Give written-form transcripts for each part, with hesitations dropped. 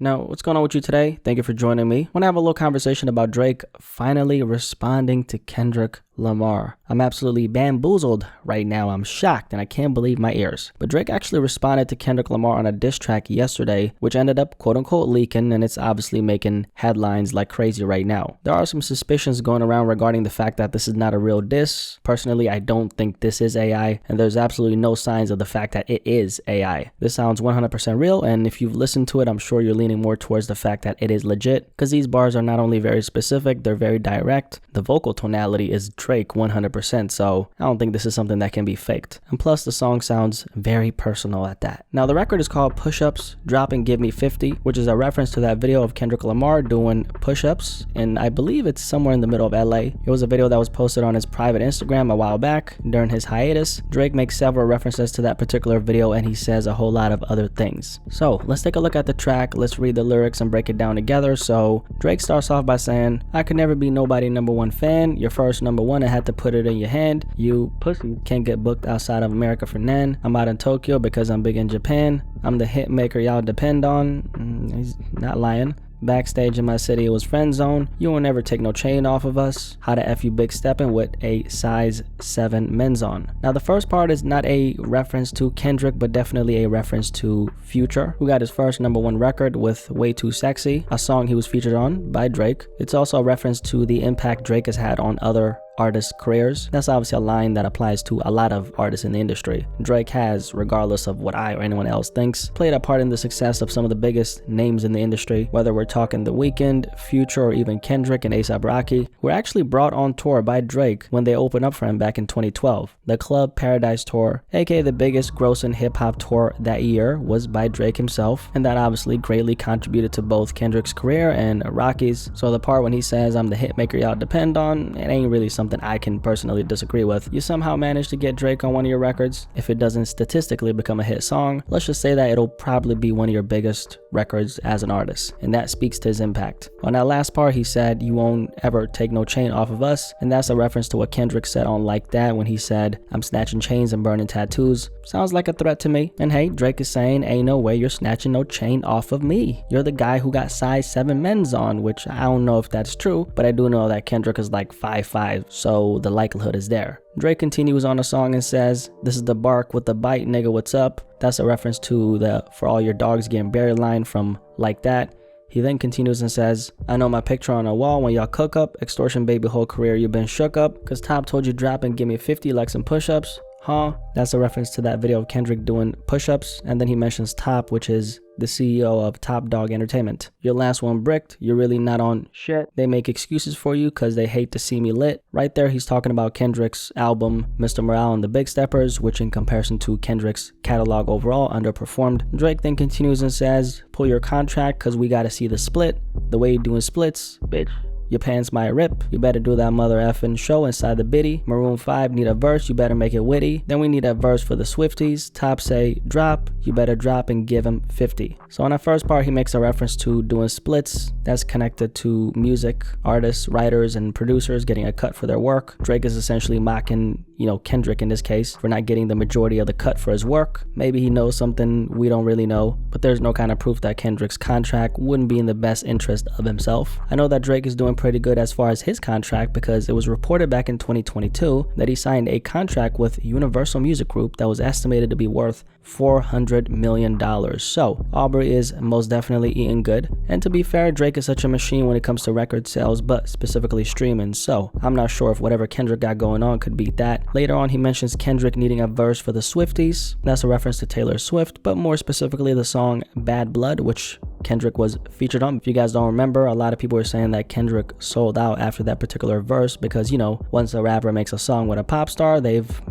Now, what's going on with you today? Thank you for joining me. I want to have a little conversation about Drake finally responding to Kendrick Lamar. I'm absolutely bamboozled right now. I'm shocked and I can't believe my ears. But Drake actually responded to Kendrick Lamar on a diss track yesterday, which ended up quote unquote leaking, and it's obviously making headlines like crazy right now. There are some suspicions going around regarding the fact that this is not a real diss. Personally, I don't think this is AI, and there's absolutely no signs of the fact that it is AI. This sounds 100% real, and if you've listened to it, I'm sure you're leaning more towards the fact that it is legit, because these bars are not only very specific, they're very direct. The vocal tonality is Drake 100%, so I don't think this is something that can be faked. And plus, the song sounds very personal at that. Now, the record is called Push-Ups, Drop and Give Me 50, which is a reference to that video of Kendrick Lamar doing push-ups, and I believe it's somewhere in the middle of LA. It was a video that was posted on his private Instagram a while back during his hiatus. Drake makes several references to that particular video, and he says a whole lot of other things. So let's take a look at the track, let's read the lyrics and break it down together. So Drake starts off by saying, "I could never be nobody #1 fan, your first #1, I had to put it in your hand, you pussy can't get booked outside of America for nan, I'm out in Tokyo because I'm big in Japan, I'm the hit maker y'all depend on." He's not lying. "Backstage in my city, it was friend zone. You won't ever take no chain off of us. How the F you big steppin' with a size 7 men's on." Now, the first part is not a reference to Kendrick, but definitely a reference to Future, who got his first #1 record with Way Too Sexy, a song he was featured on by Drake. It's also a reference to the impact Drake has had on other artists' careers. That's obviously a line that applies to a lot of artists in the industry. Drake has, regardless of what I or anyone else thinks, played a part in the success of some of the biggest names in the industry, whether we're talking The Weeknd, Future, or even Kendrick and A$AP Rocky, who were actually brought on tour by Drake when they opened up for him back in 2012. The Club Paradise Tour, aka the biggest grossing hip-hop tour that year, was by Drake himself, and that obviously greatly contributed to both Kendrick's career and Rocky's. So the part when he says, "I'm the hit maker y'all depend on," it ain't really something I can personally disagree with. You somehow manage to get Drake on one of your records. If it doesn't statistically become a hit song, let's just say that it'll probably be one of your biggest records as an artist, and that speaks to his impact. On that last part, he said, "You won't ever take no chain off of us," and that's a reference to what Kendrick said on Like That when he said, "I'm snatching chains and burning tattoos." Sounds like a threat to me. And hey, Drake is saying, "Ain't no way you're snatching no chain off of me. You're the guy who got size 7 men's on," which I don't know if that's true, but I do know that Kendrick is like 5'5", so the likelihood is there. Drake continues on the song and says, "This is the bark with the bite, nigga, what's up?" That's a reference to the "For All Your Dogs Getting Buried" line from Like That. He then continues and says, "I know my picture on the wall when y'all cook up. Extortion baby, whole career you been shook up. Cause Top told you drop and give me 50 like some push-ups. Huh?" That's a reference to that video of Kendrick doing push-ups, and then he mentions Top, which is the CEO of Top Dog Entertainment. "Your last one bricked, you're really not on shit. They make excuses for you cause they hate to see me lit." Right there, he's talking about Kendrick's album, Mr. Morale and the Big Steppers, which in comparison to Kendrick's catalog overall underperformed. Drake then continues and says, "Pull your contract cause we gotta see the split. The way you doing splits, bitch. Your pants might rip. You better do that mother effing show inside the biddy. Maroon 5 need a verse, you better make it witty. Then we need a verse for the Swifties. Top say drop, you better drop and give him 50. So on that first part, he makes a reference to doing splits. That's connected to music, artists, writers, and producers getting a cut for their work. Drake is essentially mocking, Kendrick in this case, for not getting the majority of the cut for his work. Maybe he knows something we don't really know, but there's no kind of proof that Kendrick's contract wouldn't be in the best interest of himself. I know that Drake is doing pretty good as far as his contract, because it was reported back in 2022 that he signed a contract with Universal Music Group that was estimated to be worth $400 million. So Aubrey is most definitely eating good. And to be fair, Drake is such a machine when it comes to record sales, but specifically streaming. So I'm not sure if whatever Kendrick got going on could beat that. Later on, he mentions Kendrick needing a verse for the Swifties. That's a reference to Taylor Swift, but more specifically the song Bad Blood, which Kendrick was featured on. If you guys don't remember, a lot of people were saying that Kendrick sold out after that particular verse because, once a rapper makes a song with a pop star, they've,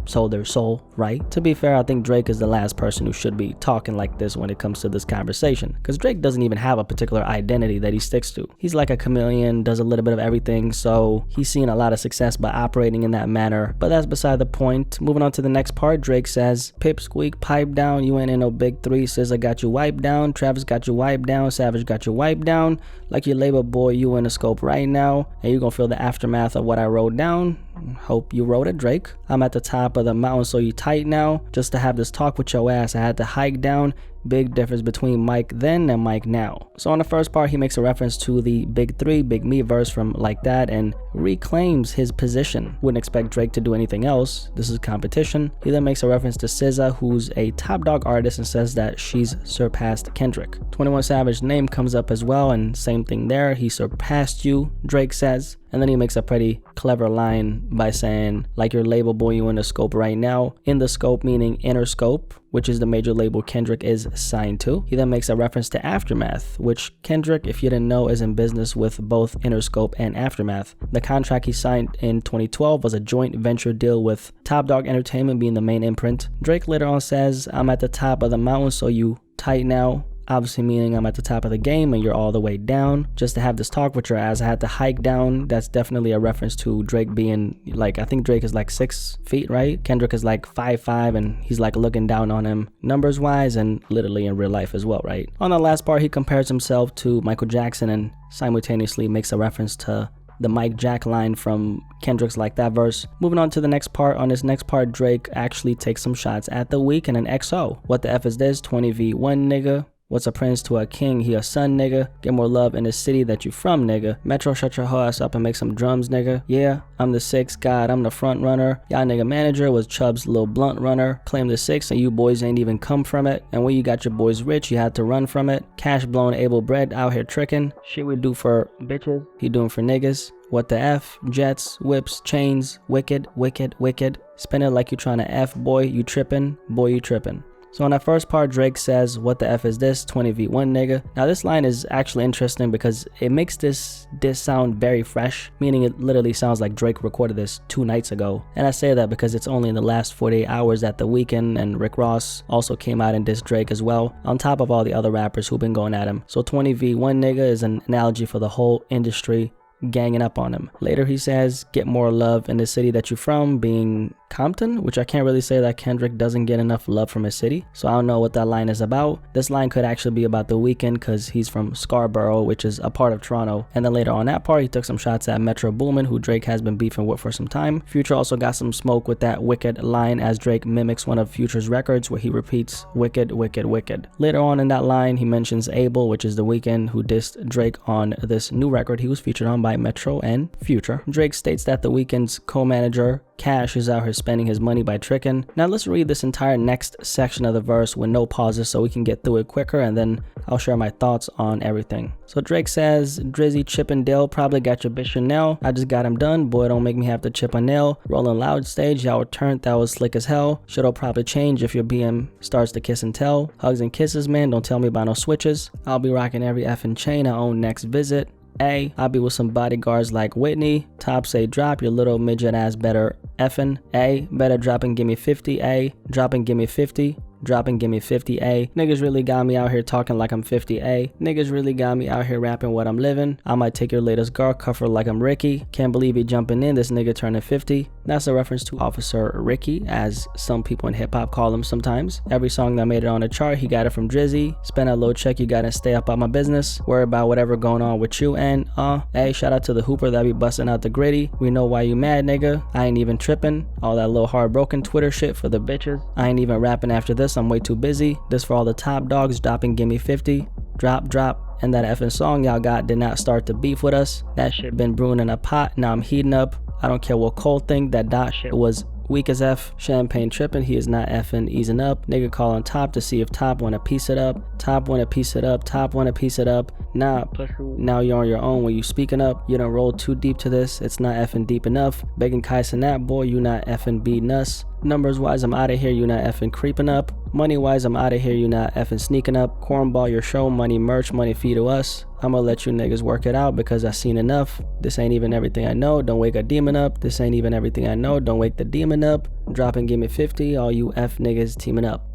sold their soul, right? To be fair, I think Drake is the last person who should be talking like this when it comes to this conversation, because Drake doesn't even have a particular identity that he sticks to. He's like a chameleon, does a little bit of everything, so he's seen a lot of success by operating in that manner, but that's beside the point. Moving on to the next part, Drake says, "Pip squeak, pipe down, you ain't in no big three, SZA got you wiped down, Travis got you wiped down, Savage got you wiped down, like your label boy, you in the scope right now, and you gonna feel the aftermath of what I wrote down. Hope you wrote it, Drake. I'm at the top of the mountain, so you tight now. Just to have this talk with your ass, I had to hike down. Big difference between Mike then and Mike now. So on the first part, he makes a reference to the Big 3, Big Me verse from Like That and reclaims his position. Wouldn't expect Drake to do anything else. This is competition. He then makes a reference to SZA, who's a top dog artist, and says that she's surpassed Kendrick. 21 Savage name comes up as well, and same thing there. He surpassed you, Drake says. And then he makes a pretty clever line by saying, like your label boy, you in the scope right now. In the scope meaning Interscope, which is the major label Kendrick is signed to. He then makes a reference to Aftermath, which Kendrick, if you didn't know, is in business with both Interscope and Aftermath. The contract he signed in 2012 was a joint venture deal with Top Dog Entertainment being the main imprint. Drake later on says, I'm at the top of the mountain, so you tight now. Obviously meaning I'm at the top of the game and you're all the way down. Just to have this talk with your ass, I had to hike down. That's definitely a reference to Drake being like, I think Drake is like 6 feet, right? Kendrick is like 5'5", and he's like looking down on him numbers wise and literally in real life as well, right? On the last part, he compares himself to Michael Jackson and simultaneously makes a reference to the Mike Jack line from Kendrick's Like That verse. Moving on to the next part. On this next part, Drake actually takes some shots at The Weeknd and XO. What the F is this? 20v1 nigga. What's a prince to a king? He a son, nigga. Get more love in the city that you from, nigga. Metro, shut your ass up and make some drums, nigga. Yeah, I'm the 6th god, I'm the front runner. Y'all nigga manager was Chubb's little blunt runner. Claim the 6 and you boys ain't even come from it. And when you got your boys rich, you had to run from it. Cash blown, able bread out here tricking. Shit we do for bitches, he doing for niggas. What the F? Jets, whips, chains, wicked, wicked, wicked. Spin it like you trying to F, boy, you trippin', boy, you trippin'. So on that first part, Drake says, what the F is this? 20v1 nigga. Now this line is actually interesting because it makes this sound very fresh, meaning it literally sounds like Drake recorded this 2 nights ago. And I say that because it's only in the last 48 hours that The Weeknd and Rick Ross also came out and dissed Drake as well, on top of all the other rappers who've been going at him. So 20v1 nigga is an analogy for the whole industry ganging up on him. Later he says, get more love in the city that you're from, being Compton, which I can't really say that Kendrick doesn't get enough love from his city, so I don't know what that line is about. This line could actually be about The Weeknd because he's from Scarborough, which is a part of Toronto. And then later on that part, he took some shots at Metro Boomin, who Drake has been beefing with for some time. Future also got some smoke with that wicked line as Drake mimics one of Future's records where he repeats wicked, wicked, wicked. Later on in that line, he mentions Abel, which is The Weeknd, who dissed Drake on this new record he was featured on by Metro and Future. Drake states that The Weeknd's co-manager Cash is out here spending his money by tricking. Now let's read this entire next section of the verse with no pauses so we can get through it quicker, and then I'll share my thoughts on everything. So Drake says, Drizzy, Chip and Dale probably got your bitch Chanel. I just got him done, boy, don't make me have to chip a nail. Rolling loud stage, y'all were turned, that was slick as hell. Shit'll probably change if your BM starts to kiss and tell. Hugs and kisses, man, don't tell me about no switches. I'll be rocking every effing chain I own next visit. A, I'll be with some bodyguards like Whitney. Top say drop, your little midget ass better effing. A, better drop and give me 50. A, drop and give me 50. Drop and give me 50A. Niggas really got me out here talking like I'm 50A. Niggas really got me out here rapping what I'm living. I might take your latest girl, cuff her like I'm Ricky. Can't believe he jumping in, this nigga turning 50. That's a reference to Officer Ricky, as some people in hip-hop call him sometimes. Every song that made it on the chart, he got it from Drizzy. Spend a little check, you gotta stay up on my business. Worry about whatever going on with you and hey, shout out to the Hooper that be busting out the gritty. We know why you mad, nigga. I ain't even tripping. All that little heartbroken Twitter shit for the bitches. I ain't even rapping after this, I'm way too busy. This for all the top dogs, drop and give me 50. Drop, drop. And that effing song y'all got did not start to beef with us. That shit been brewing in a pot, now I'm heating up. I don't care what Cole think, that dot shit was weak as F. Champagne tripping, he is not effing easing up. Nigga calling Top to see if Top wanna piece it up. Top wanna piece it up, Top wanna piece it up. Nah, now you're on your own when you speaking up. You done rolled too deep to this, it's not effing deep enough. Begging Kais and that boy, you not effing beating us. Numbers wise, I'm out of here, you not effing creeping up. Money wise, I'm out of here, you not effing sneaking up. Cornball your show, money merch, money fee to us. I'ma let you niggas work it out because I seen enough. This ain't even everything I know, don't wake a demon up. This ain't even everything I know, don't wake the demon up. Drop and give me 50, all you F niggas teaming up.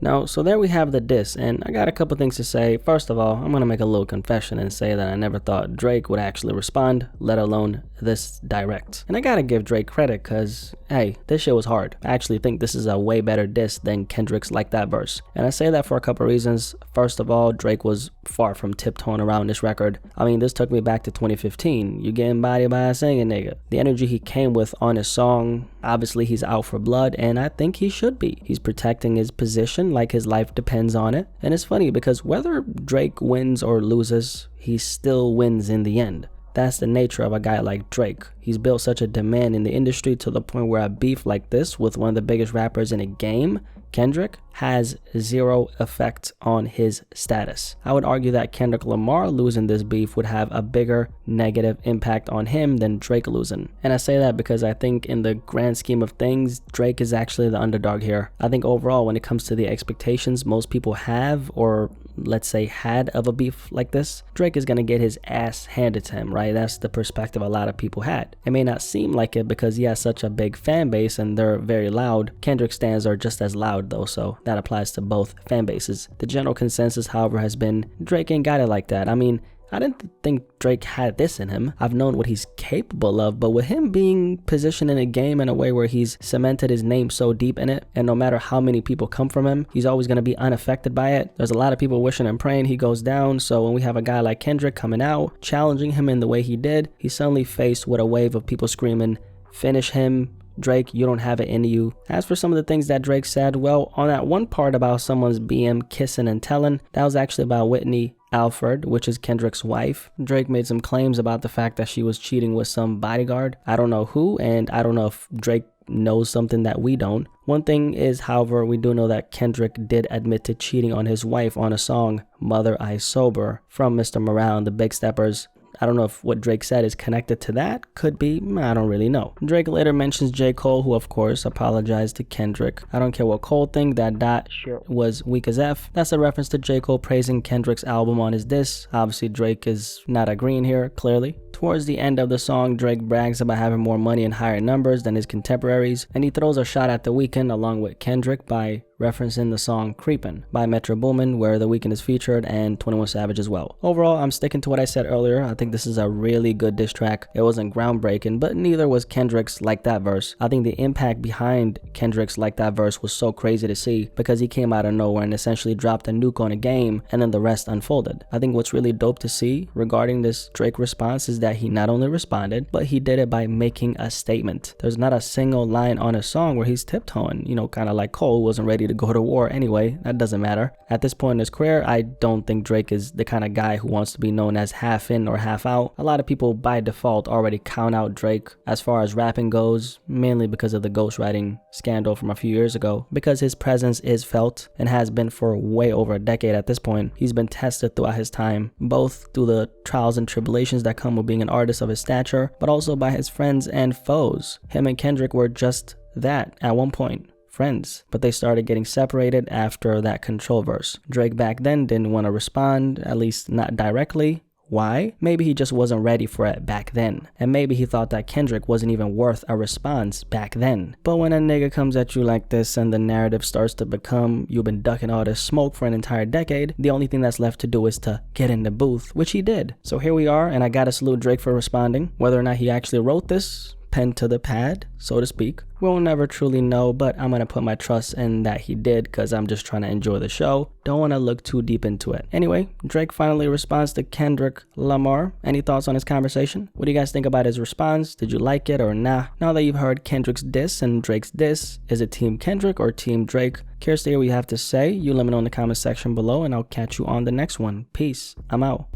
Now, so there we have the diss, and I got a couple things to say. First of all, I'm gonna make a little confession and say that I never thought Drake would actually respond, let alone this direct. And I gotta give Drake credit, cause hey, this shit was hard. I actually think this is a way better diss than Kendrick's Like That verse. And I say that for a couple reasons. First of all, Drake was far from tiptoeing around this record. I mean, this took me back to 2015. You getting bodied by a singing nigga. The energy he came with on his song, obviously he's out for blood, and I think he should be. He's protecting his position like his life depends on it. And it's funny because whether Drake wins or loses, he still wins in the end. That's the nature of a guy like Drake. He's built such a demand in the industry to the point where a beef like this with one of the biggest rappers in the game, Kendrick, has zero effect on his status. I would argue that Kendrick Lamar losing this beef would have a bigger negative impact on him than Drake losing. And I say that because I think in the grand scheme of things, Drake is actually the underdog here. I think overall when it comes to the expectations most people have, or let's say had, of a beef like this, Drake is gonna get his ass handed to him, right? That's the perspective a lot of people had. It may not seem like it because he has such a big fan base and they're very loud. Kendrick stans are just as loud though, so that applies to both fan bases. The general consensus, however, has been Drake ain't got it like that. I mean, I didn't think Drake had this in him. I've known what he's capable of, but with him being positioned in a game in a way where he's cemented his name so deep in it, and no matter how many people come from him, he's always going to be unaffected by it. There's a lot of people wishing and praying he goes down, so when we have a guy like Kendrick coming out, challenging him in the way he did, he's suddenly faced with a wave of people screaming, finish him, Drake, you don't have it in you. As for some of the things that Drake said, well, on that one part about someone's BM kissing and telling, that was actually about Whitney Alford, which is Kendrick's wife. Drake made some claims about the fact that she was cheating with some bodyguard. I don't know who, and I don't know if Drake knows something that we don't. One thing is, however, we do know that Kendrick did admit to cheating on his wife on a song, Mother I Sober, from Mr. Morale and the Big Steppers. I don't know if what Drake said is connected to that. Could be. I don't really know. Drake later mentions J. Cole, who of course apologized to Kendrick. I don't care what Cole think, that shit was weak as F. That's a reference to J. Cole praising Kendrick's album on his diss. Obviously Drake is not agreeing here, clearly. Towards the end of the song, Drake brags about having more money and higher numbers than his contemporaries, and he throws a shot at The Weeknd along with Kendrick by referencing the song Creepin' by Metro Boomin, where The Weeknd is featured, and 21 Savage as well. Overall, I'm sticking to what I said earlier. I think this is a really good diss track. It wasn't groundbreaking, but neither was Kendrick's Like That verse. I think the impact behind Kendrick's Like That verse was so crazy to see because he came out of nowhere and essentially dropped a nuke on a game, and then the rest unfolded. I think what's really dope to see regarding this Drake response is that he not only responded, but he did it by making a statement. There's not a single line on a song where he's tiptoeing, kind of like Cole wasn't ready to go to war anyway. That doesn't matter. At this point in his career, I don't think Drake is the kind of guy who wants to be known as half in or half out. A lot of people by default already count out Drake as far as rapping goes, mainly because of the ghostwriting scandal from a few years ago. Because his presence is felt and has been for way over a decade at this point. He's been tested throughout his time, both through the trials and tribulations that come with being an artist of his stature, but also by his friends and foes. Him and Kendrick were just that at one point. Friends, but they started getting separated after that Control verse. Drake back then didn't want to respond, at least not directly. Why? Maybe he just wasn't ready for it back then. And maybe he thought that Kendrick wasn't even worth a response back then. But when a nigga comes at you like this and the narrative starts to become you've been ducking all this smoke for an entire decade, the only thing that's left to do is to get in the booth, which he did. So here we are, and I gotta salute Drake for responding. Whether or not he actually wrote this, pen to the pad, so to speak, we'll never truly know, but I'm gonna put my trust in that he did because I'm just trying to enjoy the show. Don't want to look too deep into it. Anyway, Drake finally responds to Kendrick Lamar. Any thoughts on his conversation? What do you guys think about his response? Did you like it or nah? Now that you've heard Kendrick's diss and Drake's diss, is it Team Kendrick or Team Drake? Curious to hear what you have to say. You let me know in the comment section below, and I'll catch you on the next one. Peace. I'm out.